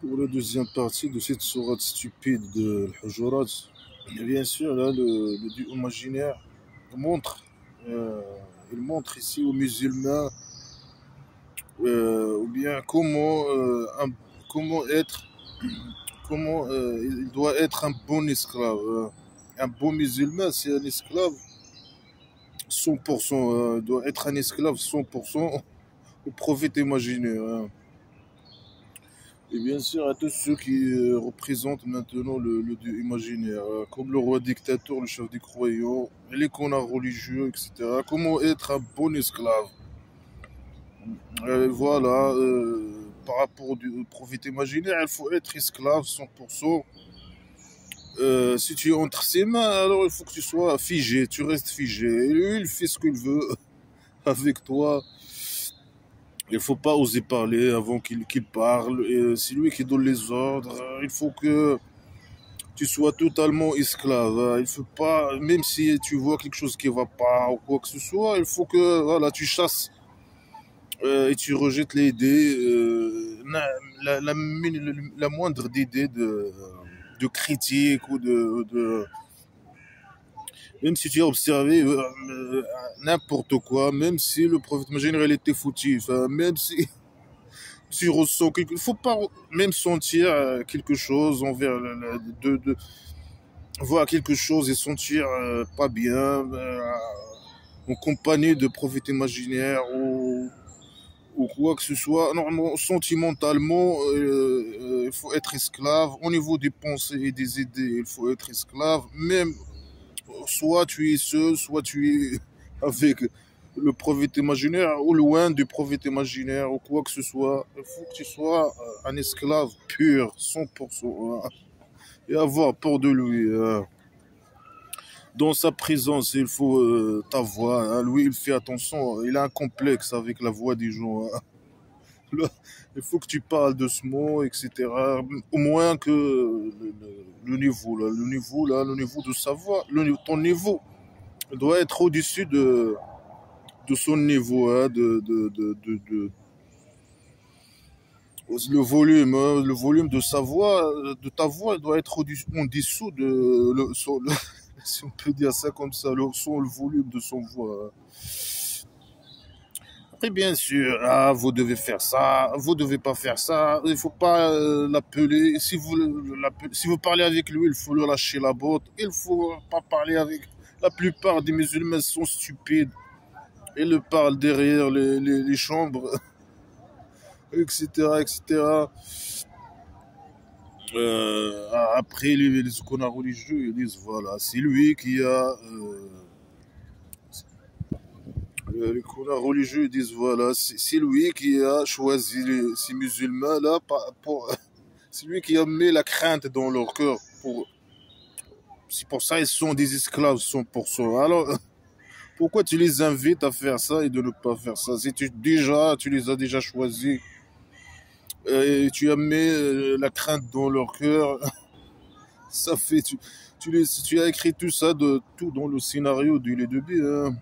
Pour la deuxième partie de cette sourate stupide de Al-Hujurat, et bien sûr, là, le dieu imaginaire montre, euh, il montre ici aux musulmans ou bien comment être, comment il doit être un bon esclave. Un bon musulman, c'est un esclave 100%, doit être un esclave 100% au prophète imaginaire. Et bien sûr, à tous ceux qui représentent maintenant le dieu imaginaire, comme le roi dictateur, le chef des croyants, les connards religieux, etc. Comment être un bon esclave. Voilà, par rapport au prophète imaginaire, il faut être esclave 100%. Si tu es entre ses mains, alors il faut que tu sois figé, tu restes figé. Et lui, il fait ce qu'il veut avec toi. Il faut pas oser parler avant qu'il parle. Et c'est lui qui donne les ordres. Il faut que tu sois totalement esclave. Il faut pas, même si tu vois quelque chose qui va pas ou quoi que ce soit, il faut que voilà, tu chasses et tu rejettes les idées, la moindre idée de critique ou même si tu as observé n'importe quoi, même si le prophète général était fautif, même si tu ressens il faut pas même sentir quelque chose envers voir quelque chose et sentir pas bien en compagnie de prophètes imaginaires ou quoi que ce soit. Normalement, sentimentalement, il faut être esclave. Au niveau des pensées et des idées, il faut être esclave. Même, soit tu es seul, soit tu es avec le prophète imaginaire ou loin du prophète imaginaire ou quoi que ce soit. Il faut que tu sois un esclave pur, 100%. Et avoir peur de lui. Dans sa présence, il faut ta voix. Lui, il fait attention. Il a un complexe avec la voix des gens. Là, il faut que tu parles doucement, etc. Au moins que le niveau, là, le niveau de sa voix, ton niveau doit être au-dessus de son niveau, le volume de sa voix, de ta voix doit être en dessous si on peut dire ça comme ça, le volume de son voix. Après, bien sûr, vous devez faire ça, vous devez pas faire ça, il faut pas l'appeler. Si vous parlez avec lui, il faut le lâcher la botte. Il faut pas parler avec. La plupart des musulmans sont stupides. Ils le parlent derrière les chambres, etc., etc. Après, les connards religieux, ils disent voilà, c'est lui qui a. Les connards religieux disent voilà, c'est lui qui a choisi ces musulmans-là c'est lui qui a mis la crainte dans leur cœur. C'est pour ça qu'ils sont des esclaves 100%. Alors, pourquoi tu les invites à faire ça et de ne pas faire ça? Si tu les as déjà choisis et tu as mis la crainte dans leur cœur, ça fait, tu as écrit tout ça, tout dans le scénario du début, hein,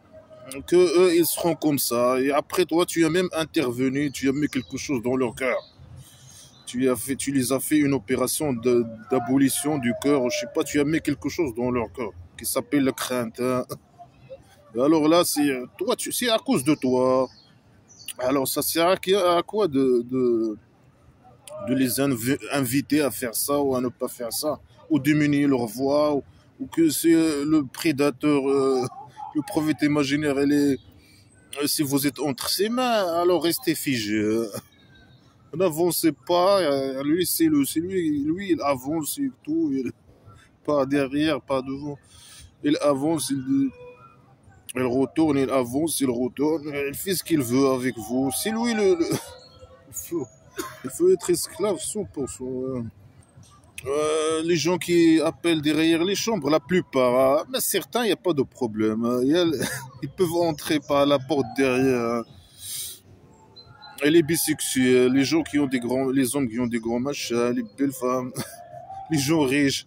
que eux, ils seront comme ça. Et après, toi, tu as même intervenu, tu as mis quelque chose dans leur cœur. Tu les as fait une opération d'abolition du cœur, je sais pas, tu as mis quelque chose dans leur cœur qui s'appelle la crainte, hein. Alors là, c'est à cause de toi. Alors ça sert à quoi de les inviter à faire ça ou à ne pas faire ça, ou diminuer leur voix, ou que c'est le prédateur, le prophète imaginaire, si vous êtes entre ses mains, alors restez figé. N'avancez pas, lui, il avance et tout, pas derrière, pas devant. Il avance, il retourne, il avance, il retourne, il fait ce qu'il veut avec vous. C'est lui il faut être esclave 100%. Les gens qui appellent derrière les chambres, la plupart, mais certains, il n'y a pas de problème. Ils peuvent entrer par la porte derrière. Et les bisexuels, les hommes qui ont des grands machins, les belles femmes, les gens riches,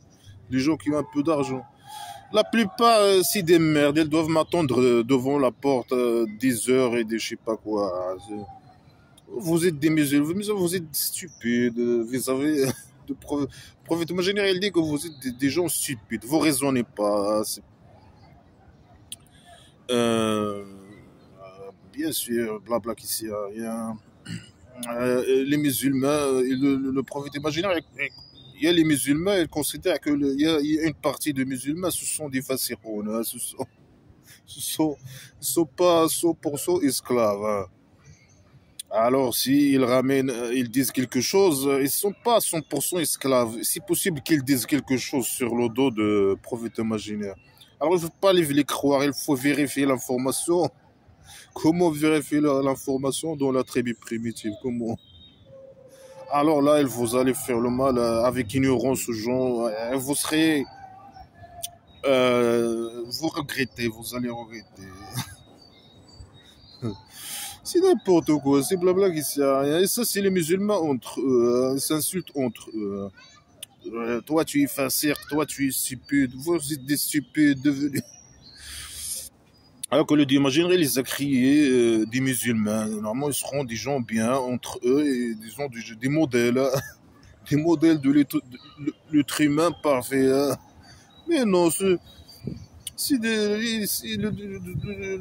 les gens qui ont un peu d'argent. La plupart, c'est des merdes. Elles doivent m'attendre devant la porte des heures et des je sais pas quoi. Vous êtes des musulmans, vous êtes stupides. Vous avez le prophète imaginaire, il dit que vous êtes des gens stupides. Vous raisonnez pas. Euh, bien sûr, blabla qui sert à rien. Les musulmans, le prophète imaginaire, il y a les musulmans, ils considèrent que il y a une partie de musulmans, ce sont des fasiqoun, hein, ce sont pas 100% esclaves, hein. Alors, s'ils ramènent, ils disent quelque chose, ils ne sont pas 100% esclaves. C'est possible qu'ils disent quelque chose sur le dos de prophète imaginaire. Alors, il ne faut pas les croire, il faut vérifier l'information. Comment vérifier l'information dans la tribu primitive? Comment? Alors là, vous allez faire le mal avec ignorance aux gens. Vous serez... vous regrettez, vous allez regretter. C'est n'importe quoi, c'est blabla qui sert à rien. Et ça, c'est les musulmans entre eux, hein. Ils s'insultent entre eux, hein. Toi, tu es facile, toi, tu es stupide, vous êtes des stupides devenus. Alors que le Dieu imaginaire les a créés des musulmans. Normalement, ils seront des gens bien entre eux et disons des modèles, hein. Des modèles de l'être humain parfait, hein. Mais non, le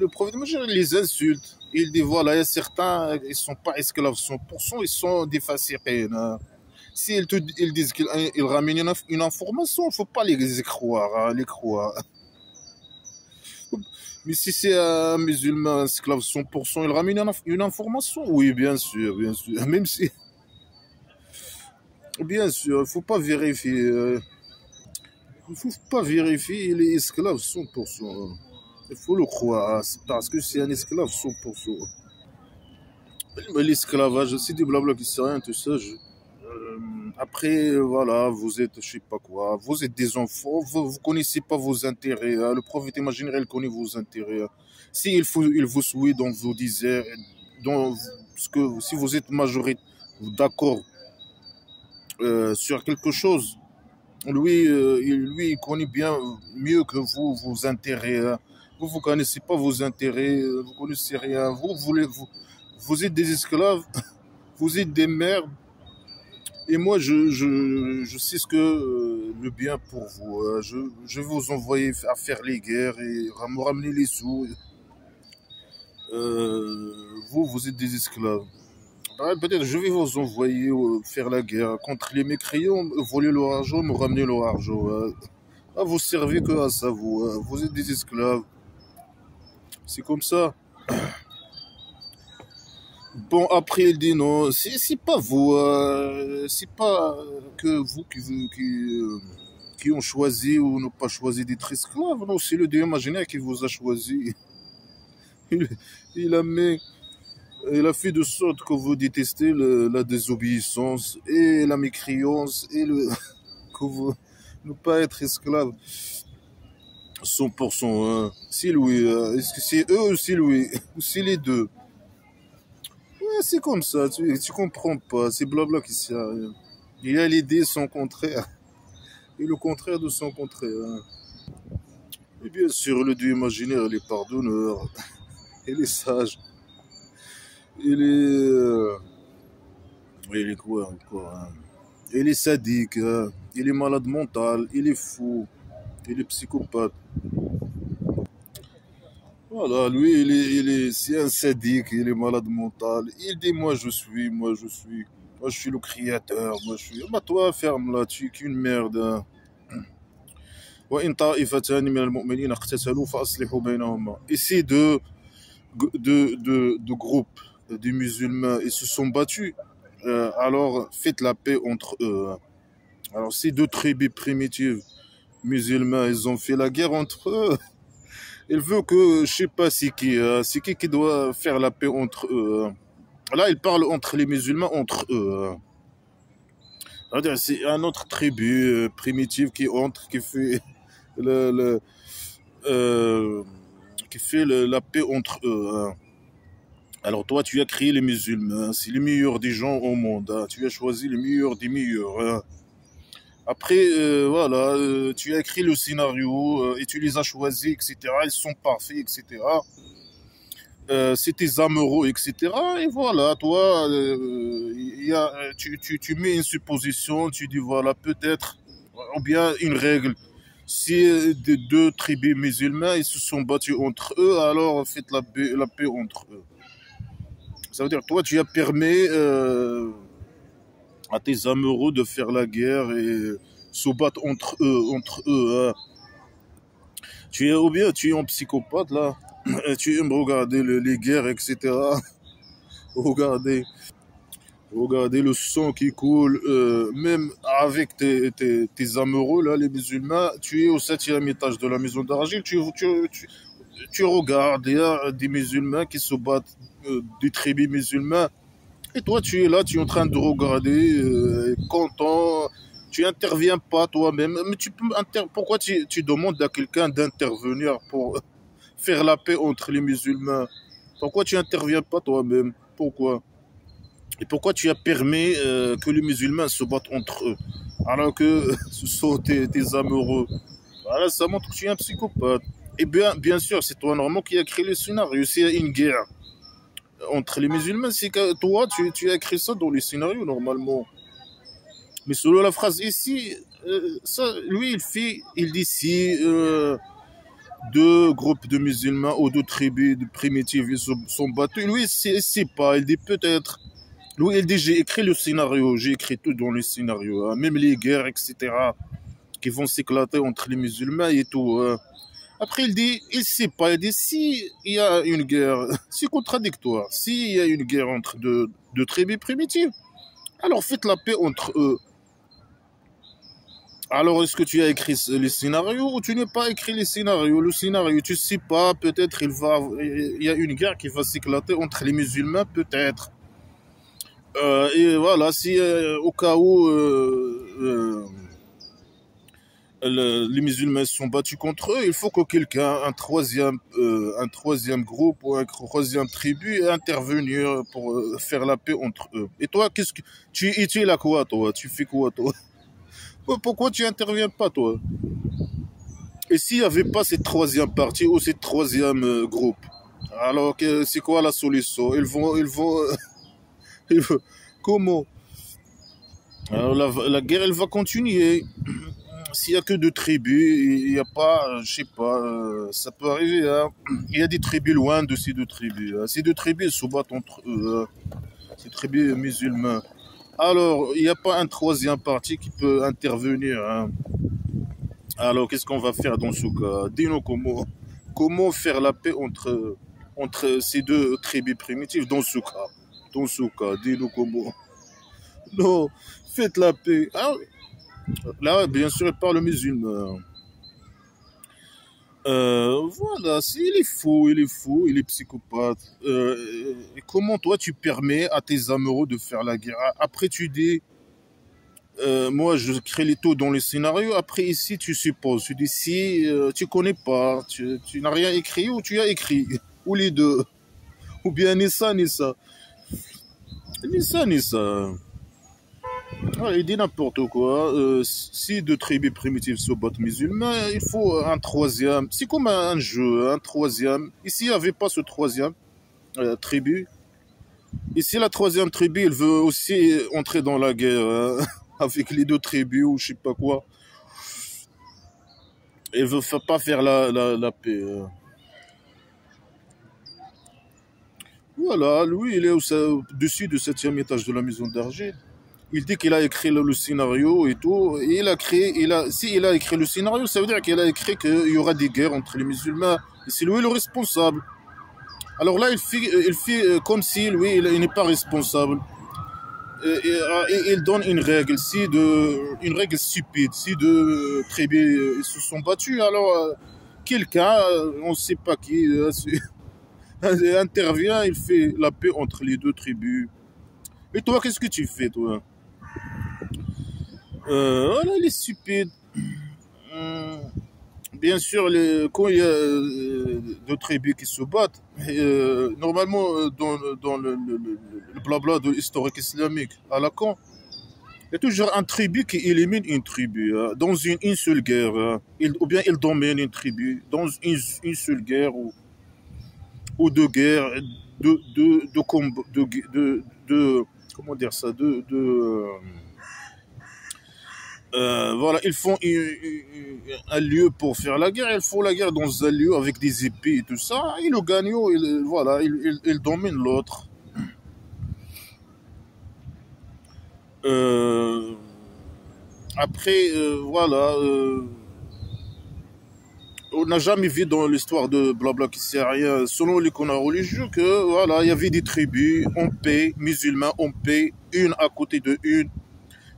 prophète imaginaire les insulte. Il dit voilà, il y a certains, ils ne sont pas esclaves 100%, ils sont des fasiqins, hein. Si ils disent qu'ils ramènent une information, il ne faut pas les croire, hein, les croire. Mais si c'est un musulman esclave 100%, il ramène une information. Oui, bien sûr, bien sûr. Même si, bien sûr, il ne faut pas vérifier. Il ne faut pas vérifier, il est esclave 100%. Il faut le croire, hein, parce que c'est un esclave 100%. Mais l'esclavage, c'est du blabla qui sert à rien, tout ça. Après, voilà, vous êtes, je sais pas quoi, vous êtes des enfants, vous connaissez pas vos intérêts, hein. Le prophète imaginaire, il connaît vos intérêts, hein. Si il vous suit dans vos désirs, si vous êtes majoritaire, d'accord sur quelque chose, lui, il connaît bien mieux que vous vos intérêts, hein. Vous connaissez pas vos intérêts, vous connaissez rien. Vous êtes des esclaves, vous êtes des merdes. Et moi, je sais ce que le bien pour vous, hein. Je vais vous envoyer à faire les guerres et me ramener les sous. Vous êtes des esclaves. Ah, peut-être je vais vous envoyer faire la guerre contre les mécréants, voler leur argent, me ramener leur argent, hein. Ah, vous servez que à ça, vous, hein. Vous êtes des esclaves. C'est comme ça. Bon, après, il dit non, c'est pas vous, c'est pas que vous qui ont choisi ou n'ont pas choisi d'être esclaves. Non, c'est le Dieu imaginaire qui vous a choisi. Il, il a mis, il a fait de sorte que vous détestez la désobéissance et la mécréance et que vous ne pas être esclave 100%, hein. C'est lui, est-ce que c'est eux ou c'est lui? Ou c'est les deux? Ouais, c'est comme ça, tu comprends pas, c'est blabla qui sert à rien. Il y a l'idée son contraire et le contraire de son contraire, hein. Et bien sûr, le Dieu imaginaire, il est pardonneur, il est sage, il est. Il est quoi encore, hein? Il est sadique, hein. Il est malade mental, il est fou, il est psychopathe. Voilà, lui, c'est un sadique, il est malade mental. Il dit moi je suis le créateur, moi je suis. Bah toi, ferme là, tu es qu'une merde, hein. وإن طائفتان من المؤمنين اقتتلوا فأصلحوا بينهما. Et ces deux groupes de musulmans, ils se sont battus. Alors faites la paix entre eux, hein. Alors ces deux tribus primitives musulmans, ils ont fait la guerre entre eux. Il veut que, je sais pas c'est qui doit faire la paix entre eux, hein. Là, il parle entre les musulmans, entre eux, hein. C'est-à-dire, c'est un autre tribu primitive qui entre, qui fait le, le- euh, la paix entre eux, hein. Alors toi, tu as créé les musulmans, c'est les meilleurs des gens au monde, hein. Tu as choisi les meilleurs des meilleurs, hein. Après, voilà, tu as écrit le scénario et tu les as choisis, etc. Ils sont parfaits, etc. c'est tes amoureux, etc. Et voilà, toi, tu mets une supposition, tu dis voilà, peut-être, ou bien une règle. Si des deux tribus musulmans ils se sont battus entre eux, alors faites la paix entre eux. Ça veut dire, toi, tu as permis à tes amoureux de faire la guerre et se battre entre eux. Hein. Ou bien tu es un psychopathe là, tu aimes regarder les guerres, etc. Regarder, regarder le sang qui coule, même avec tes amoureux là, les musulmans. Tu es au septième étage de la maison d'argile, tu regardes, il y a des musulmans qui se battent, des tribus musulmans. Et toi, tu es là, tu es en train de regarder, content, tu interviens pas toi-même. Mais pourquoi tu demandes à quelqu'un d'intervenir pour faire la paix entre les musulmans? Pourquoi tu interviens pas toi-même? Pourquoi? Et pourquoi tu as permis que les musulmans se battent entre eux? Alors que ce sont tes amoureux. Voilà, ça montre que tu es un psychopathe. Et bien sûr, c'est toi normalement qui as créé le scénario. S'il y a une guerre entre les musulmans, c'est que toi, tu as écrit ça dans les scénarios normalement. Mais selon la phrase ici, ça, lui, il dit si deux groupes de musulmans ou deux tribus de primitives ils sont battus, lui, c'est pas, il dit peut-être. Lui, il dit j'ai écrit le scénario, j'ai écrit tout dans le scénario, hein, même les guerres, etc., qui vont s'éclater entre les musulmans et tout. Hein. Après, il dit, il sait pas, il dit, si il y a une guerre, c'est contradictoire. S'il y a une guerre entre deux tribus primitives, alors faites la paix entre eux. Alors, est-ce que tu as écrit les scénarios ou tu n'as pas écrit les scénarios? Le scénario, tu sais pas, peut-être il y a une guerre qui va s'éclater entre les musulmans, peut-être. Et voilà, si au cas où les musulmans sont battus contre eux, il faut que quelqu'un, un troisième groupe ou un troisième tribu ait intervenir pour faire la paix entre eux. Et toi, qu'est-ce que tu es là quoi, toi? Tu fais quoi, toi? Pourquoi tu interviens pas, toi? Et s'il n'y avait pas cette troisième partie ou cette troisième groupe, alors c'est quoi la solution? Ils vont- comment? Alors la guerre, elle va continuer. S'il y a que deux tribus, il n'y a pas, je sais pas, ça peut arriver. Hein. Il y a des tribus loin de ces deux tribus. Hein. Ces deux tribus se battent entre eux. Hein. Ces tribus musulmanes. Alors, il n'y a pas un troisième parti qui peut intervenir. Hein. Alors, qu'est-ce qu'on va faire dans ce cas? Dis-nous comment faire la paix entre ces deux tribus primitives dans ce cas. Dans ce cas, dis-nous comment. Non, faites la paix. Ah, là, bien sûr, il parle musulman. Voilà, il est fou, il est psychopathe. Et comment toi tu permets à tes amoureux de faire la guerre? Après tu dis, moi je crée les taux dans les scénarios. Après ici tu supposes, tu dis si tu connais pas, tu n'as rien écrit ou tu as écrit, ou les deux, ou bien ni ça ni ça, ni ça ni ça. Ouais, il dit n'importe quoi. Si deux tribus primitives se battent musulmans, il faut un troisième. C'est comme un jeu, un troisième. Ici, il n'y avait pas ce troisième tribu. Ici, la troisième tribu, elle veut aussi entrer dans la guerre avec les deux tribus ou je sais pas quoi. Elle veut pas faire la paix. Voilà, lui, il est au-dessus du septième étage de la maison d'argile. Il dit qu'il a écrit le scénario et tout. Et si il a écrit le scénario, ça veut dire qu'il a écrit qu'il y aura des guerres entre les musulmans. Et c'est lui le responsable. Alors là, il fait comme si lui, il n'est pas responsable. Et il donne une règle, une règle stupide. Si deux tribus se sont battus, alors quelqu'un, on ne sait pas qui, intervient, il fait la paix entre les deux tribus. Et toi, qu'est-ce que tu fais, toi? Voilà, il est stupide. Hum, Bien sûr, quand il y a deux tribus qui se battent, normalement, dans le blabla de l'historique islamique à Lacan, il y a toujours un tribu qui élimine une tribu dans une seule guerre. Ou bien il domine une tribu dans une seule guerre. ou de guerre, comment dire ça, voilà, ils font un lieu pour faire la guerre. Ils font la guerre dans un lieu avec des épées et tout ça. Et le gagnant, voilà, il domine l'autre. Euh, Après, voilà, on n'a jamais vu dans l'histoire de Blabla qui sert à rien, selon les canons religieux, que voilà, il y avait des tribus en paix, musulmans en paix, une à côté de une.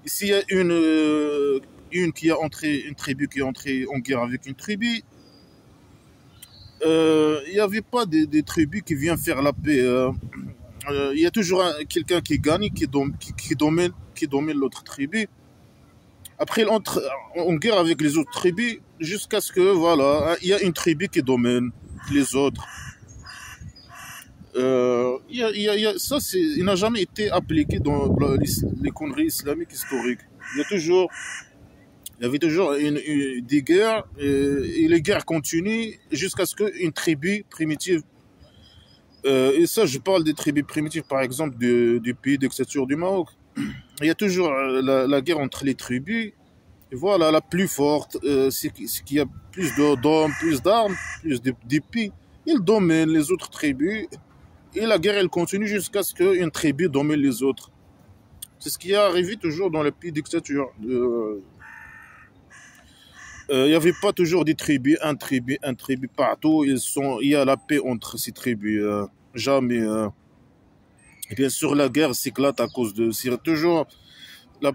S'il y a une qui a entré, une tribu qui est entrée en guerre avec une tribu, il n'y avait pas des tribus qui viennent faire la paix. Il y a toujours quelqu'un qui gagne, qui domine l'autre tribu. Après, il entre en guerre avec les autres tribus jusqu'à ce que, voilà, il y a une tribu qui domine les autres. Ça, il n'a jamais été appliqué dans les conneries islamiques historiques. Il y avait toujours des guerres et les guerres continuent jusqu'à ce qu'une tribu primitive, et ça, je parle des tribus primitives, par exemple, du pays d'Exature du Maroc. Il y a toujours la guerre entre les tribus. Et voilà, la plus forte, c'est qu'il y a plus d'hommes, plus d'armes, plus d'épées. Ils dominent les autres tribus. Et la guerre, elle continue jusqu'à ce qu'une tribu domine les autres. C'est ce qui est arrivé toujours dans les pays dictature. Il n'y avait pas toujours des tribus, un tribu partout. Il y a la paix entre ces tribus. Jamais. Et bien sûr, la guerre s'éclate à cause de. C'est toujours. La,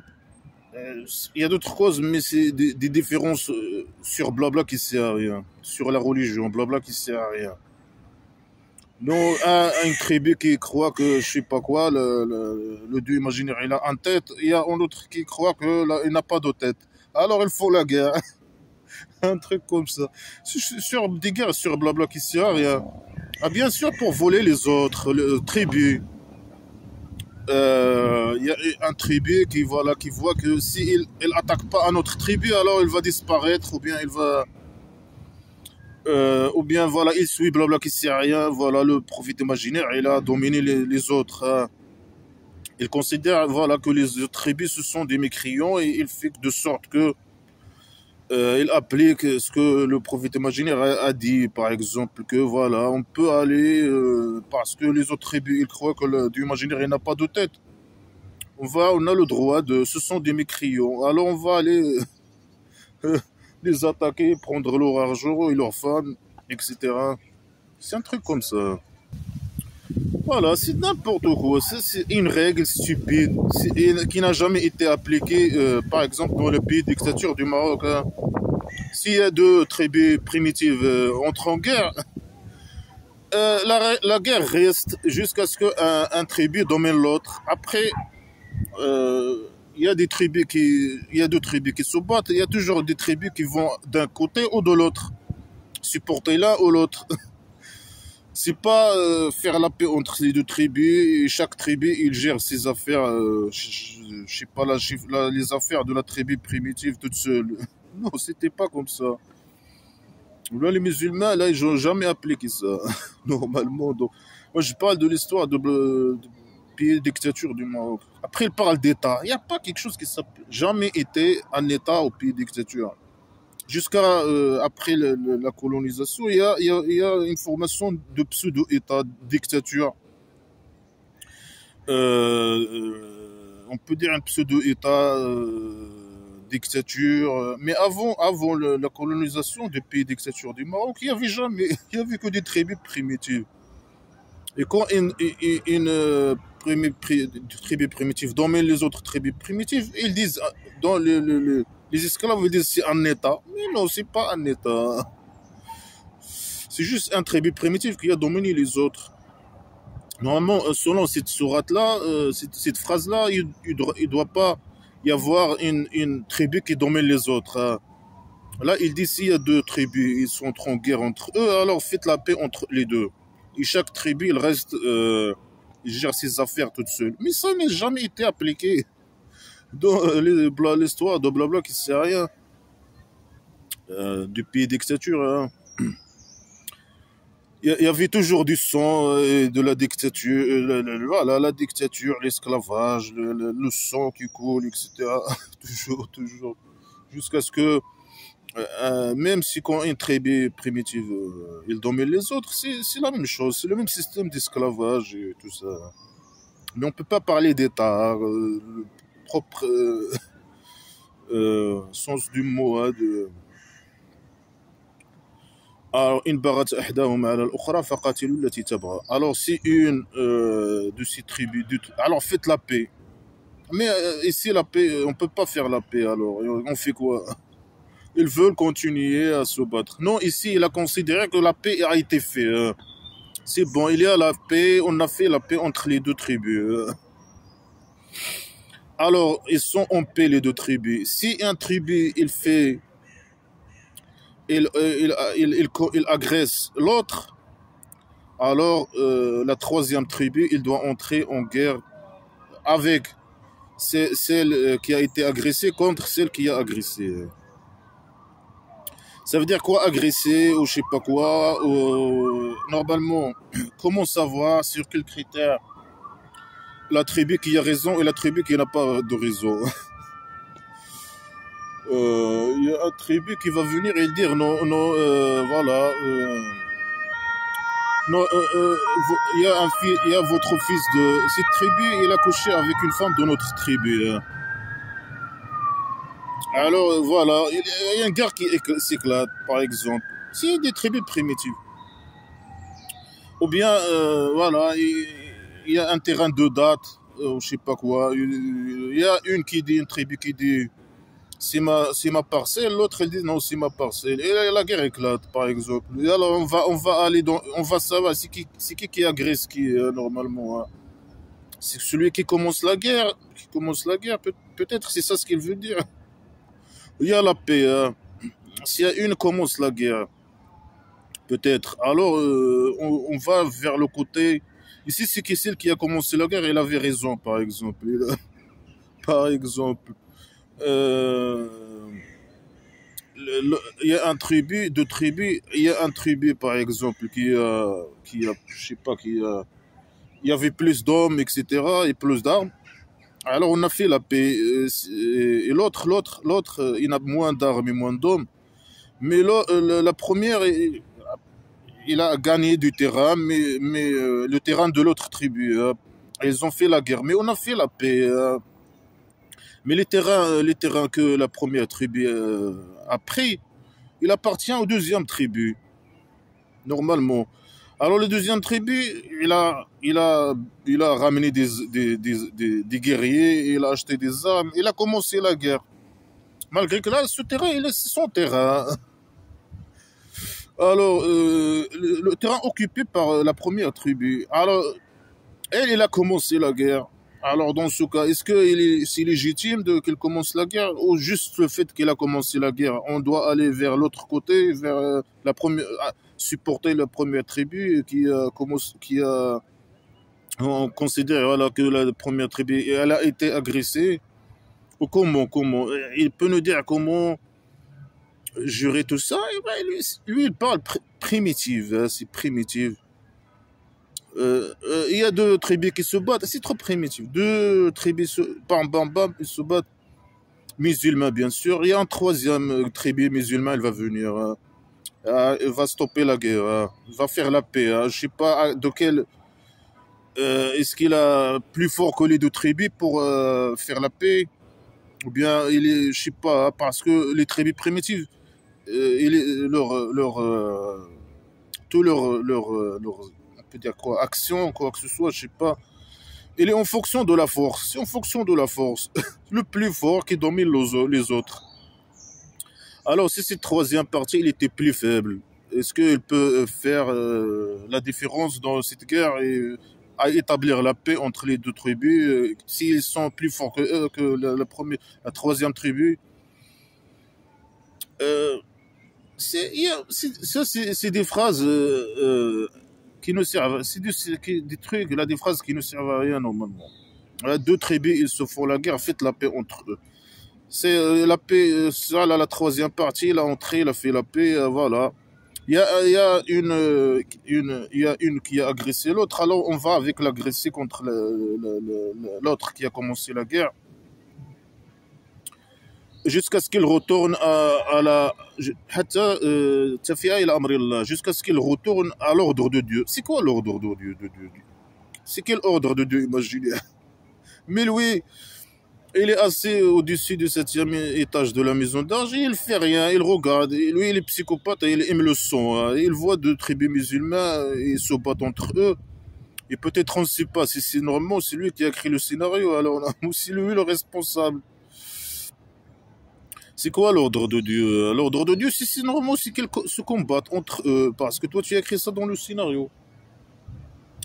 il y a d'autres causes, mais c'est des différences sur blabla qui sert à rien. Sur la religion, blabla qui sert à rien. Non, une tribu qui croit que je sais pas quoi, le dieu imaginaire il a une tête, il y a un autre qui croit qu'il n'a pas de tête. Alors il faut la guerre. Un truc comme ça. Sur des guerres sur blabla qui sert à rien. Ah, bien sûr, pour voler les autres, les tribus. Il y a un tribu voilà, qui voit que s'il il attaque pas un autre tribu, alors il va disparaître, ou bien voilà, il suit blabla qui sert à rien, voilà, le prophète imaginaire, il a dominé les autres. Il considère voilà, que les autres tribus, ce sont des mécréants et il fait de sorte que il applique ce que le prophète imaginaire a dit, par exemple, que voilà, on peut aller, parce que les autres tribus, ils croient que le dieu imaginaire il n'a pas de tête. On a le droit ce sont des mécréants, alors on va aller les attaquer, prendre leur argent et leurs femmes, etc. C'est un truc comme ça. Voilà, c'est n'importe quoi. C'est une règle stupide qui n'a jamais été appliquée, par exemple, dans le pays de dictature du Maroc. Hein. S'il y a deux tribus primitives entrent en guerre, la guerre reste jusqu'à ce qu'un tribu domine l'autre. Après, il y a deux tribus qui se battent. Il y a toujours des tribus qui vont d'un côté ou de l'autre, supporter l'un ou l'autre. C'est pas faire la paix entre les deux tribus. Et chaque tribu, il gère ses affaires. Je sais pas les affaires de la tribu primitive toute seule. Non, c'était pas comme ça. Là, les musulmans, là, ils n'ont jamais appliqué ça, normalement. Donc, moi, je parle de l'histoire de pays dictature du Maroc. Après, il parle d'État. Il n'y a pas quelque chose qui n'a jamais été un État au pays dictature. Jusqu'à après la colonisation, il y a une formation de pseudo-État, dictature. On peut dire un pseudo-État, dictature. Mais avant la colonisation des pays dictature du Maroc, il n'y avait jamais, il y avait que des tribus primitives. Et quand tribu primitive domine les autres tribus primitives, ils disent, dans les esclaves, ils disent c'est un État. Mais non, c'est pas un État. C'est juste un tribu primitif qui a dominé les autres. Normalement, selon cette sourate-là, cette phrase-là, il doit pas y avoir une tribu qui domine les autres. Hein. Là, il dit s'il y a deux tribus, ils sont en guerre entre eux, alors faites la paix entre les deux. Et chaque tribu, il reste, il gère ses affaires toute seule. Mais ça n'a jamais été appliqué dans l'histoire de blabla qui sert à rien. Du pays dictature. Hein. Il y avait toujours du sang et de la dictature, voilà, la dictature, l'esclavage, le sang qui coule, etc. Toujours, toujours. Jusqu'à ce que, même si quand une tribu primitive, il domine les autres, c'est la même chose, c'est le même système d'esclavage et tout ça. Mais on peut pas parler d'État, le propre sens du mot, hein, de... Alors, in bagat ahdahum ala al-ukhra faqatilu allati tabgha. Alors, si une de ces tribus, alors faites la paix. Mais ici, la paix, on peut pas faire la paix, alors on fait quoi? Ils veulent continuer à se battre. Non, ici, il a considéré que la paix a été faite. C'est bon, il y a la paix, on a fait la paix entre les deux tribus. Alors, ils sont en paix, les deux tribus. Si un tribu, il fait, il agresse l'autre, alors la troisième tribu, il doit entrer en guerre avec celle qui a été agressée contre celle qui a agressé. Ça veut dire quoi agresser ou je sais pas quoi normalement, comment savoir sur quels critères la tribu qui a raison et la tribu qui n'a pas de raison? Il y a un tribu qui va venir et dire non, non, voilà. Non, il y a votre fils de cette tribu, il a couché avec une femme de notre tribu. Alors voilà, il y a un gars qui s'éclate, par exemple. C'est des tribus primitives. Ou bien, voilà, il y a un terrain de date, je sais pas quoi. Il y a une tribu qui dit c'est ma parcelle, l'autre elle dit non, c'est ma parcelle. Et la guerre éclate, par exemple. Et alors on va aller on va savoir c'est qui agresse qui normalement. Hein. C'est celui qui commence la guerre, peut-être c'est ça ce qu'il veut dire. Il y a la paix. Hein. S'il y a une commence la guerre, peut-être. Alors on va vers le côté. Ici c'est qui celle qui a commencé la guerre, elle avait raison, par exemple. Par exemple. Euh, il y a un tribu, deux tribus, il y a un tribu par exemple je sais pas, il y avait plus d'hommes, etc., et plus d'armes. Alors on a fait la paix, et l'autre, il a moins d'armes et moins d'hommes. Mais là, la première, il a gagné du terrain, mais le terrain de l'autre tribu, ils ont fait la guerre, mais on a fait la paix. Mais les terrains que la première tribu a pris, il appartient aux deuxième tribu, normalement. Alors le deuxième tribu, il a ramené des guerriers, il a acheté des armes, il a commencé la guerre. Malgré que là, ce terrain, c'est son terrain. Alors, le terrain occupé par la première tribu. Alors, il a commencé la guerre. Alors, dans ce cas, est-ce que c'est légitime qu'il commence la guerre ou juste le fait qu'il a commencé la guerre? On doit aller vers l'autre côté, vers la première, supporter la première tribu qui a, on considère voilà, que la première tribu, elle a été agressée. Ou comment? Il peut nous dire comment jurer tout ça? Et ben, lui, il parle primitive, hein, c'est primitive. Il y a deux tribus qui se battent, c'est trop primitif. Deux tribus, bam, bam, bam, ils se battent. Musulmans, bien sûr. Il y a un troisième tribu musulman, il va venir. Il va stopper la guerre. Il va faire la paix. Je ne sais pas de quel. Est-ce qu'il est plus fort que les deux tribus pour faire la paix? Ou bien il est, je sais pas, hein, parce que les tribus primitives, tout on peut dire quoi, action, quoi que ce soit, je sais pas. Il est en fonction de la force. C'est en fonction de la force. Le plus fort qui domine les autres. Alors, si cette troisième partie, il était plus faible, est-ce qu'il peut faire la différence dans cette guerre et à établir la paix entre les deux tribus s'ils sont plus forts que la troisième tribu? euh, c'est des phrases qui ne servent, des trucs, là, des phrases qui ne servent à rien normalement. Deux tribus, ils se font la guerre, faites la paix entre eux. C'est la paix, ça, là, la troisième partie, il a entré, il a fait la paix, voilà. Il y a une qui a agressé l'autre, alors on va avec l'agresser contre l'autre qui a commencé la guerre, jusqu'à ce qu'il retourne à la jusqu'à ce qu'il retourne à l'ordre de Dieu. C'est quoi l'ordre de Dieu? C'est quel ordre de Dieu, imaginez? Mais lui, il est assis au-dessus du 7e étage de la maison d'argent, il fait rien, il regarde. Et lui, il est psychopathe, il aime le son. Hein. Il voit deux tribus musulmans, ils se battent entre eux. Et peut-être on ne sait pas si c'est normal, c'est lui qui a écrit le scénario, alors ou c'est lui le responsable. C'est quoi l'ordre de Dieu? L'ordre de Dieu, si c'est normal, c'est qu'ils se combattent entre eux. Parce que toi, tu as écrit ça dans le scénario.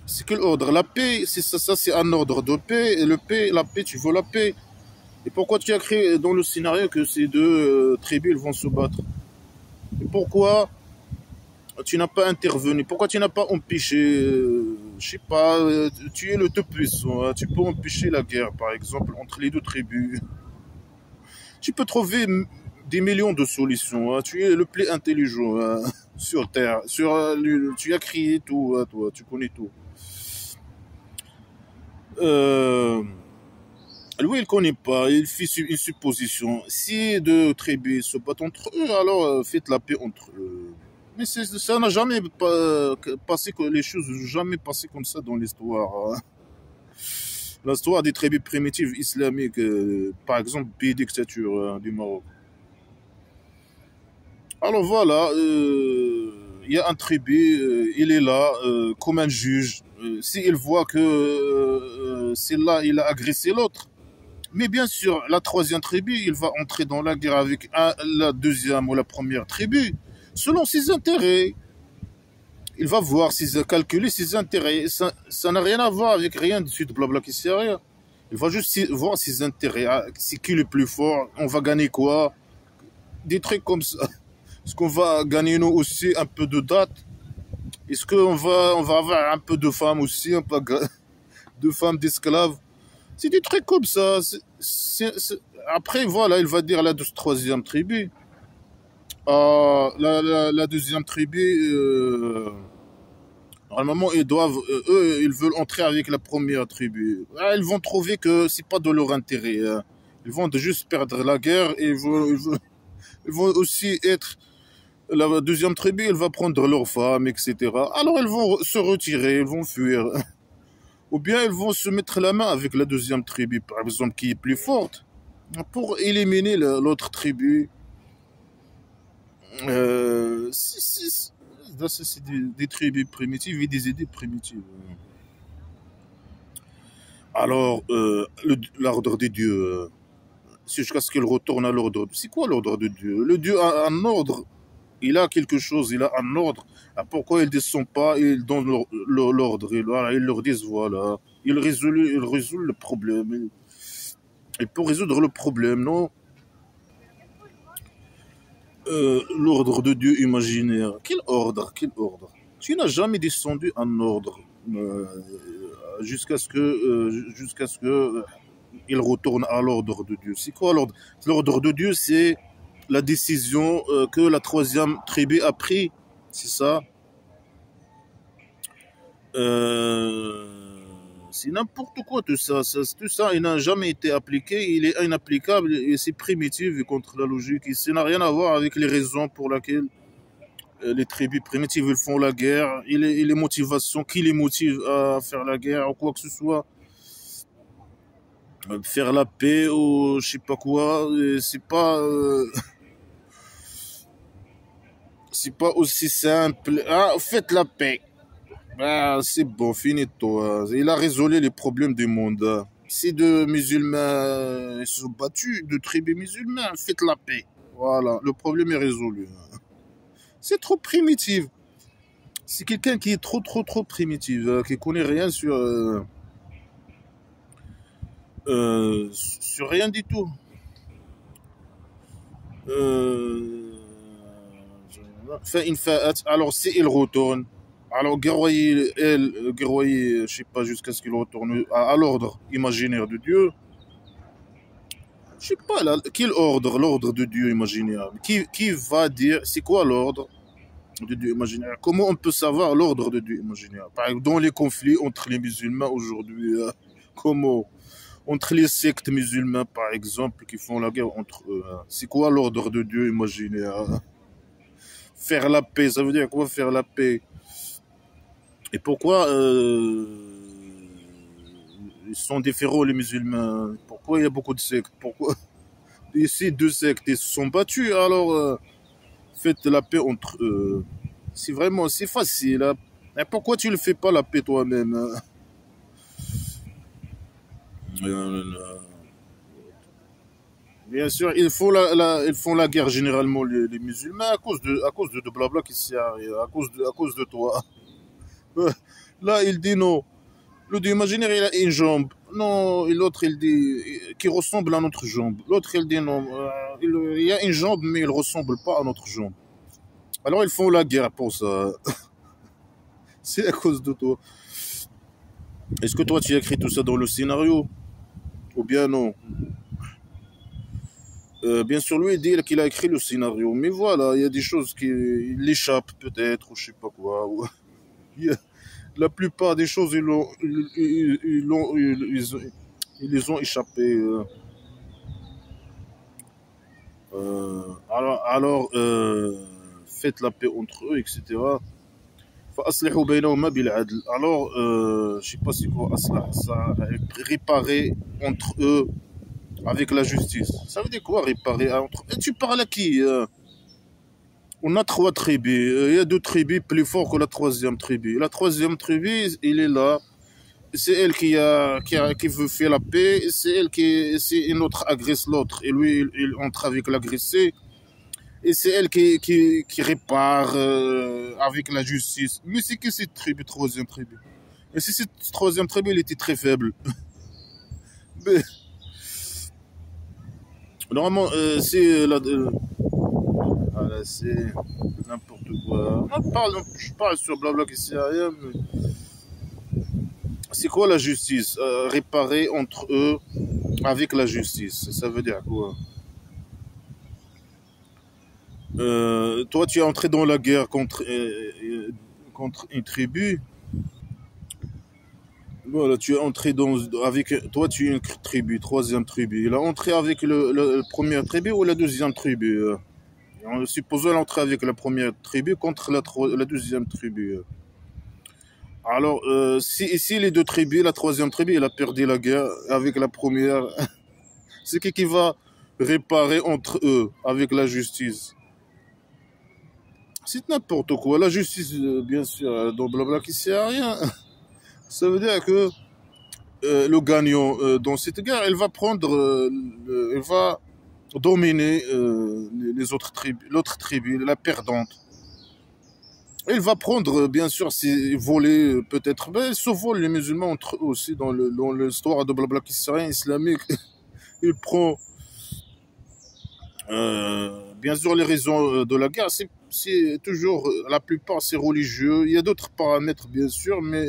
C'est quel ordre? La paix, c'est ça c'est un ordre de paix. Et la paix, tu veux la paix. Et pourquoi tu as créé dans le scénario que ces deux tribus vont se battre? Et pourquoi tu n'as pas intervenu? Pourquoi tu n'as pas empêché, je sais pas, tu es le tout-puissant, hein, tu peux empêcher la guerre, par exemple, entre les deux tribus. Tu peux trouver des millions de solutions, hein, tu es le plus intelligent hein, sur Terre. Tu as créé tout, hein, toi, tu connais tout. Lui, il ne connaît pas, il fait une supposition. Si deux tribus se battent entre eux, alors faites la paix entre eux. Mais ça n'a jamais passé, les choses n'ont jamais passé comme ça dans l'histoire. Hein. L'histoire des tribus primitives islamiques, par exemple, pays dictature du Maroc. Alors voilà, il y a un tribu, il est là comme un juge. S'il voit que celle-là, il a agressé l'autre, mais bien sûr, la troisième tribu, il va entrer dans la guerre avec la deuxième ou la première tribu, selon ses intérêts. Il va voir, calculer ses intérêts. Ça n'a rien à voir avec rien de suite, blabla, qui sert à rien. Il va juste voir ses intérêts. Ah, c'est qui le plus fort? On va gagner quoi? Des trucs comme ça. Est-ce qu'on va gagner nous aussi un peu de date? Est-ce qu'on va avoir un peu de femmes aussi, un peu de femmes d'esclaves? C'est des trucs comme ça. Après, voilà, il va dire la troisième tribu. La deuxième tribu, normalement, ils veulent entrer avec la première tribu. Ah, ils vont trouver que c'est pas de leur intérêt. Hein. Ils vont juste perdre la guerre et ils vont aussi être. La deuxième tribu, elle va prendre leurs femmes, etc. Alors, ils vont se retirer, ils vont fuir. Ou bien ils vont se mettre la main avec la deuxième tribu, par exemple, qui est plus forte, pour éliminer l'autre tribu. C'est des tribus primitives et des idées primitives. Alors, l'ordre de Dieu, c'est jusqu'à ce qu'il retourne à l'ordre. C'est quoi l'ordre de Dieu? Le Dieu a un ordre. Il a quelque chose, il a un ordre. Ah, pourquoi ils ne descendent pas, ils donnent l'ordre, ils leur disent voilà, ils résolvent le problème. Et pour résoudre le problème, non, l'ordre de Dieu imaginaire. Quel ordre? Quel ordre? Tu n'as jamais descendu un ordre jusqu'à ce que il retourne à l'ordre de Dieu. C'est quoi l'ordre? L'ordre de Dieu, c'est la décision que la troisième tribu a prise. C'est ça. C'est n'importe quoi tout ça. Tout ça, il n'a jamais été appliqué. Il est inapplicable et c'est primitif et contre la logique. Et ça n'a rien à voir avec les raisons pour lesquelles les tribus primitives ils font la guerre et les motivations qui les motivent à faire la guerre ou quoi que ce soit. Faire la paix ou je sais pas quoi. C'est pas... c'est pas aussi simple. Ah, faites la paix. Ah, c'est bon, finito. Il a résolu les problèmes du monde. Si deux musulmans ils se sont battus, deux tribus musulmanes, faites la paix. Voilà, le problème est résolu. C'est trop primitif. C'est quelqu'un qui est trop primitif, qui connaît rien sur rien du tout. Alors si il retourne, alors guerroyer, je sais pas, jusqu'à ce qu'il retourne à l'ordre imaginaire de Dieu. Je sais pas, là, quel ordre, l'ordre de Dieu imaginaire? Qui va dire, c'est quoi l'ordre? de Dieu imaginaire. Comment on peut savoir l'ordre de Dieu imaginaire? Par exemple, dans les conflits entre les musulmans aujourd'hui, comment? Entre les sectes musulmans, par exemple, qui font la guerre entre eux, c'est quoi l'ordre de Dieu imaginaire? Faire la paix, ça veut dire quoi faire la paix? Et pourquoi ils sont différents les musulmans? Pourquoi il y a beaucoup de sectes? Pourquoi ici deux sectes ils se sont battus? Alors faites la paix entre eux. C'est vraiment c'est facile. Hein. Et pourquoi tu ne fais pas la paix toi-même? Hein? Bien sûr, ils font la guerre généralement les musulmans à cause de blabla qui s'y arrive, à cause de toi. Là, il dit non. Le Dieu imaginaire, il a une jambe. Non, et l'autre, il dit qui ressemble à notre jambe. L'autre, il dit non. Il y a une jambe, mais il ressemble pas à notre jambe. Alors, ils font la guerre pour ça. C'est à cause de toi. Est-ce que toi, tu as écrit tout ça dans le scénario? Ou bien non? Bien sûr, lui, il dit qu'il a écrit le scénario. Mais voilà, il y a des choses qui l'échappent peut-être, ou je sais pas quoi. La plupart des choses, ils les ont échappés. Faites la paix entre eux, etc. فأصلحوا بينهما بالعدل. Alors, je sais pas c'est quoi أصلح, ça réparer entre eux avec la justice. Ça veut dire quoi réparer entre eux? Et tu parles à qui? On a trois tribus. Il y a deux tribus plus fortes que la troisième tribu. La troisième tribu, il est là. C'est elle qui veut faire la paix. C'est une autre agresse l'autre. Et lui, il entre avec l'agressé. Et c'est elle qui répare avec la justice. Mais c'est que cette tribu, troisième tribu. Et si cette troisième tribu, elle était très faible. Mais, normalement, c'est n'importe quoi. Je parle sur blabla qui sert à rien, mais c'est quoi la justice? Réparer entre eux avec la justice. Ça veut dire quoi? Toi, tu es entré dans la guerre contre une tribu. Voilà, tu es entré avec. Toi, tu es une tribu, troisième tribu. Il a entré avec la première tribu ou la deuxième tribu? Supposons l'entrée avec la première tribu contre la deuxième tribu. Alors, si les deux tribus, la troisième tribu, elle a perdu la guerre avec la première, c'est qui va réparer entre eux avec la justice? C'est n'importe quoi. La justice, bien sûr, dans blabla qui sert à rien. Ça veut dire que le gagnant dans cette guerre, elle va dominer les autres tribus, l'autre tribu, la perdante. Elle va prendre, bien sûr, ses volets, peut-être. Ben, ils se volent les musulmans entre eux aussi dans l'histoire de blabla qui sert à rien islamique. Il prend, bien sûr, les raisons de la guerre. C'est toujours, la plupart, c'est religieux. Il y a d'autres paramètres, bien sûr, mais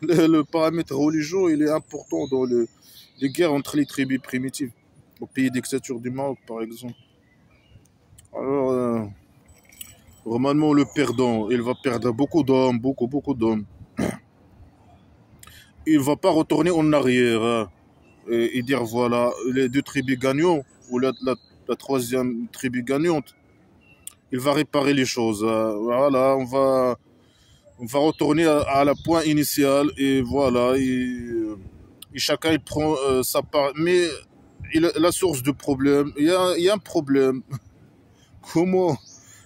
le paramètre religieux, il est important dans les guerres entre les tribus primitives. Au pays dictature du Maroc, par exemple. Alors, normalement, le perdant, il va perdre beaucoup d'hommes, beaucoup d'hommes. Il ne va pas retourner en arrière et dire, voilà, les deux tribus gagnantes, ou la troisième tribu gagnante, il va réparer les choses. Voilà, on va retourner à la point initial et voilà, et chacun il prend sa part. Mais la source du problème, il y a un problème. Comment?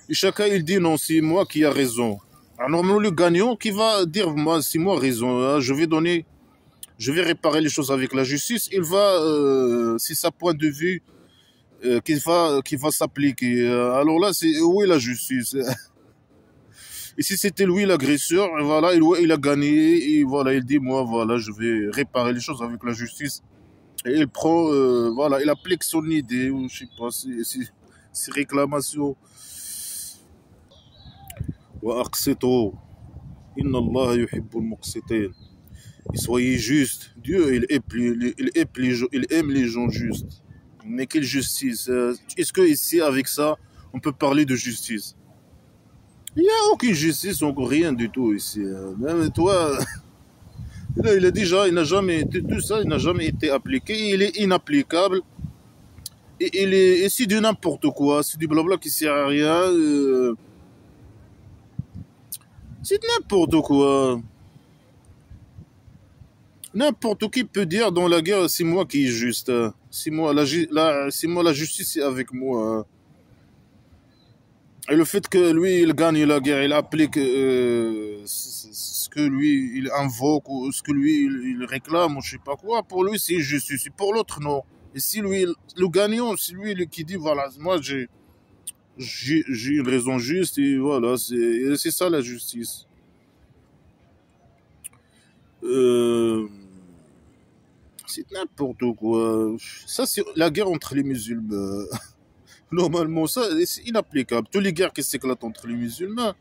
Et chacun il dit non, c'est moi qui a raison. Alors normalement le gagnant qui va dire moi c'est moi raison, hein, je vais réparer les choses avec la justice. Il va, c'est sa point de vue qui va s'appliquer. Alors là c'est où est la justice? Et si c'était lui l'agresseur, voilà, il a gagné et voilà il dit moi voilà je vais réparer les choses avec la justice. Et il prend voilà il applique son idée ou je sais pas ses réclamations. وأقسطوا إن الله يحب المقسطين. Et soyez juste. Dieu, il aime les gens justes. Mais quelle justice? Est-ce que ici, avec ça, on peut parler de justice? Il n'y a aucune justice, encore rien du tout ici. Même toi, là, il a déjà, il n'a jamais été, tout ça, il n'a jamais été appliqué, il est inapplicable. Et c'est du n'importe quoi, c'est du blabla qui sert à rien. C'est n'importe quoi. N'importe qui peut dire dans la guerre, c'est moi qui est juste. C'est moi la justice est avec moi. Et le fait que lui, il gagne la guerre, il applique ce que lui, il invoque ou ce que lui, il réclame ou je sais pas quoi, pour lui, c'est justice. Et pour l'autre, non. Et si lui, le gagnant, c'est lui qui dit, voilà, moi, j'ai une raison juste et voilà, c'est ça la justice. Euh, c'est n'importe quoi. Ça, c'est la guerre entre les musulmans. Normalement, ça, c'est inapplicable. Toutes les guerres qui s'éclatent entre les musulmans,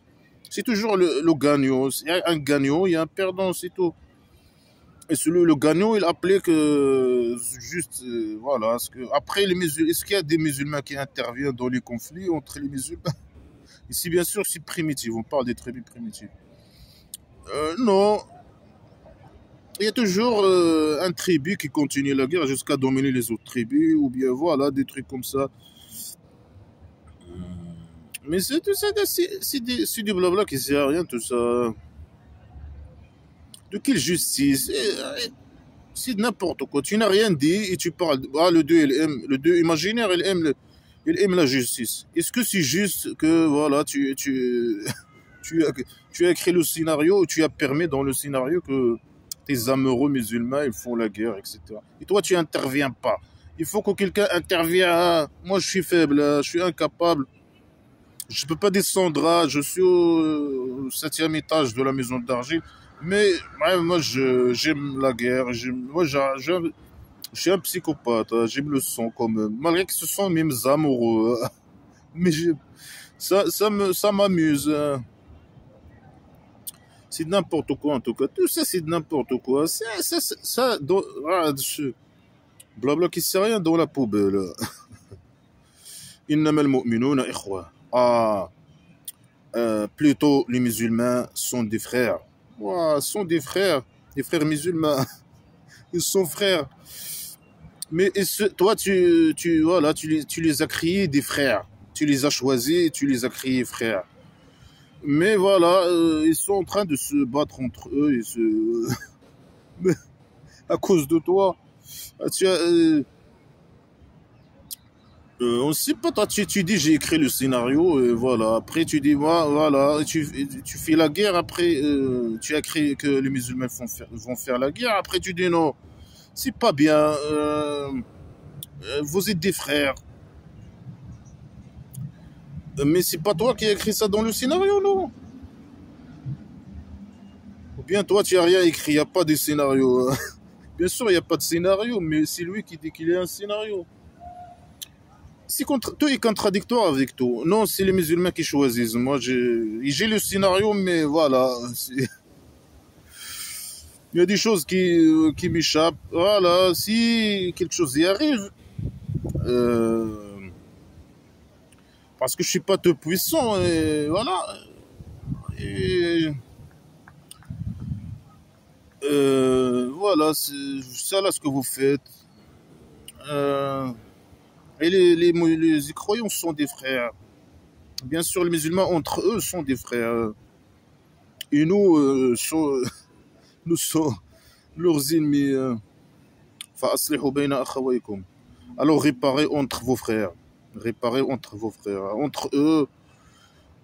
c'est toujours le gagnant. Il y a un gagnant, il y a un perdant, c'est tout. Et le gagnant, il applique juste, voilà. Après, est-ce qu'il y a des musulmans qui interviennent dans les conflits entre les musulmans? Ici, bien sûr, c'est primitif. On parle des tribus primitives. Non, il y a toujours un tribu qui continue la guerre jusqu'à dominer les autres tribus, ou bien voilà, des trucs comme ça. Mais c'est tout ça, c'est du blabla qui sert à rien, tout ça. De quelle justice? C'est n'importe quoi. Tu n'as rien dit et tu parles. Ah, le 2 il aime, le 2 imaginaire, il aime la justice. Est-ce que c'est juste que, voilà, tu as, tu as écrit le scénario et tu as permis dans le scénario que tes amoureux musulmans, ils font la guerre, etc. Et toi, tu interviens pas. Il faut que quelqu'un intervienne. Ah, moi, je suis faible, je suis incapable. Je peux pas descendre, je suis au septième étage de la maison d'argile. Mais ouais, moi, j'aime la guerre. Je suis un psychopathe. J'aime le sang quand même. Malgré que ce sont mes amoureux. Mais ça m'amuse. C'est n'importe quoi en tout cas. Tout ça, c'est n'importe quoi. Blabla qui sert à rien dans la poubelle. إنما المؤمنون إخوة. Ah. Plutôt les musulmans sont des frères. Ouah, sont des frères musulmans. Ils sont frères. Mais toi, voilà, tu les as créés des frères. Tu les as choisis, tu les as créés frères. Mais voilà, ils sont en train de se battre entre eux à cause de toi. Tu as, on ne sait pas, toi, tu dis j'ai écrit le scénario, et voilà. Après, tu dis, voilà, tu fais la guerre, après, tu as écrit que les musulmans vont faire la guerre, après tu dis non, c'est pas bien, vous êtes des frères. Mais c'est pas toi qui as écrit ça dans le scénario, non? Ou bien toi, tu n'as rien écrit, il n'y a pas de scénario. Bien sûr, il n'y a pas de scénario, mais c'est lui qui dit qu'il y a un scénario. Tout est contradictoire avec tout. Non, c'est les musulmans qui choisissent. Moi, j'ai le scénario, mais voilà. Il y a des choses qui m'échappent. Voilà, si quelque chose y arrive, parce que je suis pas tout puissant, et voilà. Et voilà, c'est ça là ce que vous faites. Et les croyants sont des frères. Bien sûr, les musulmans entre eux sont des frères. Et nous, nous sommes leurs ennemis. فأصلحوا بين أخويكم. Alors réparez entre vos frères. Réparez entre vos frères. Entre eux,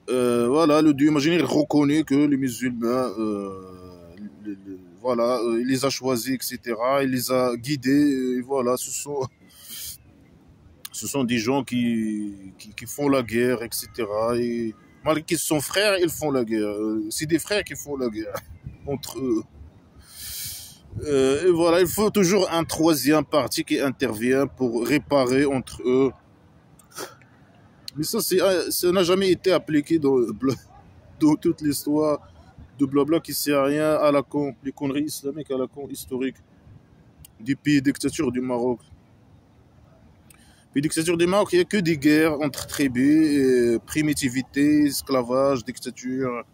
voilà, le Dieu imaginaire il reconnaît que les musulmans, voilà, il les a choisis, etc. Il les a guidés. Et voilà, ce sont des gens qui font la guerre, etc. Et malgré qu'ils sont frères, ils font la guerre. C'est des frères qui font la guerre entre eux. Et voilà, il faut toujours un troisième parti qui intervient pour réparer entre eux. Mais ça n'a jamais été appliqué dans toute l'histoire de blabla qui sert à rien à la con, les conneries islamiques à la con historique du pays dictature du Maroc. Puis dictature du Maroc, il n'y a que des guerres entre tribus, primitivité, esclavage, dictature,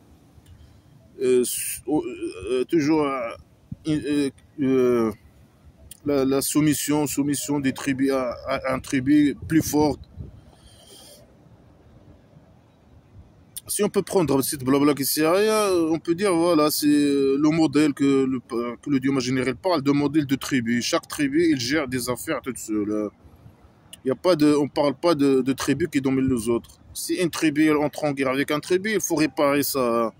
toujours euh, la soumission des tribus à un tribu plus forte. Si on peut prendre cette blabla qui sert à rien, on peut dire voilà, c'est le modèle que le dieu imaginaire parle de modèle de tribu. Chaque tribu, il gère des affaires toute seule. Y a pas de, on parle pas de tribus qui dominent les autres. Si une tribu elle entre en guerre avec un tribu, il faut réparer ça.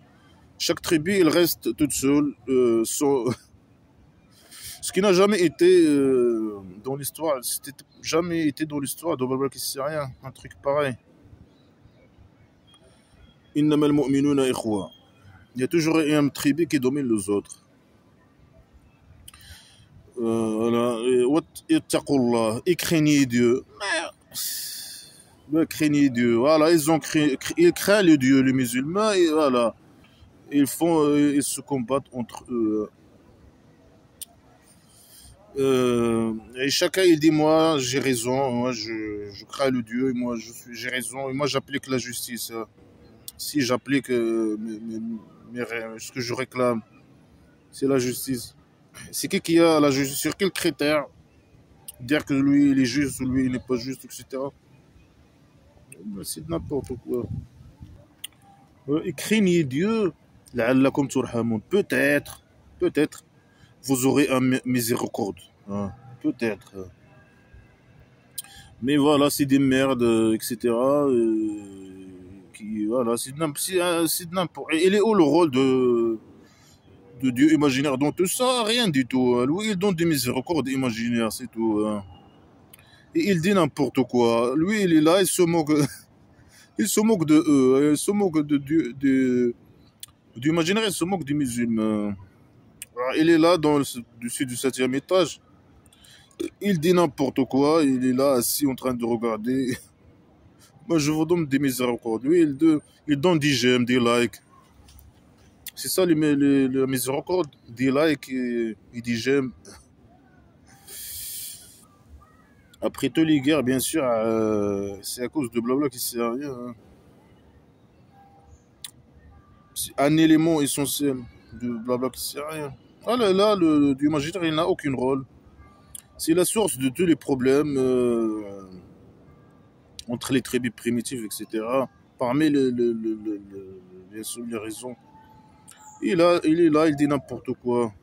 Chaque tribu, il reste toute seule. Ce qui n'a jamais été dans l'histoire, c'était jamais été dans l'histoire de blabla qui sert à rien, un truc pareil. إنما المؤمنون إخوة. Il y a toujours un tribu qui domine les autres. Voilà. Ittaqullah, et craignez Dieu. Craignez Dieu. Voilà, ils craignent le Dieu, les musulmans, et voilà. Ils se combattent entre eux. Et chacun il dit moi j'ai raison, moi je crains le Dieu, et moi j'ai raison, et moi j'applique la justice. Si j'applique ce que je réclame, c'est la justice. C'est qui a la justice? Sur quel critère dire que lui il est juste ou lui il n'est pas juste, etc. C'est n'importe quoi. Et craignez Dieu, la'allakum turhamoun. Peut-être, vous aurez un miséricorde. Hein, peut-être. Mais voilà, c'est des merdes, etc. Voilà, c'est n'importe. Il est où le rôle de Dieu imaginaire dans tout ça? Rien du tout. Lui, il donne des miséricordes imaginaires, c'est tout. Hein. Et il dit n'importe quoi. Lui, il est là, il se moque, il se moque de eux, il se moque de Dieu, du imaginaire, il se moque des musulmans. Alors, il est là, dessus du 7e étage. Il dit n'importe quoi, il est là, assis, en train de regarder. Moi, je vous donne des miséricordes. Lui, il donne des j'aime, des likes. C'est ça, les miséricordes, des likes et des j'aime. Après toutes les guerres, bien sûr, c'est à cause de blabla qui sert à rien. Hein. C'est un élément essentiel de blabla qui sert à rien. Ah là, le Dieu imaginaire, il n'a aucun rôle. C'est la source de tous les problèmes entre les tribus primitives, etc. Parmi bien sûr, les raisons. Il est là, il dit n'importe quoi.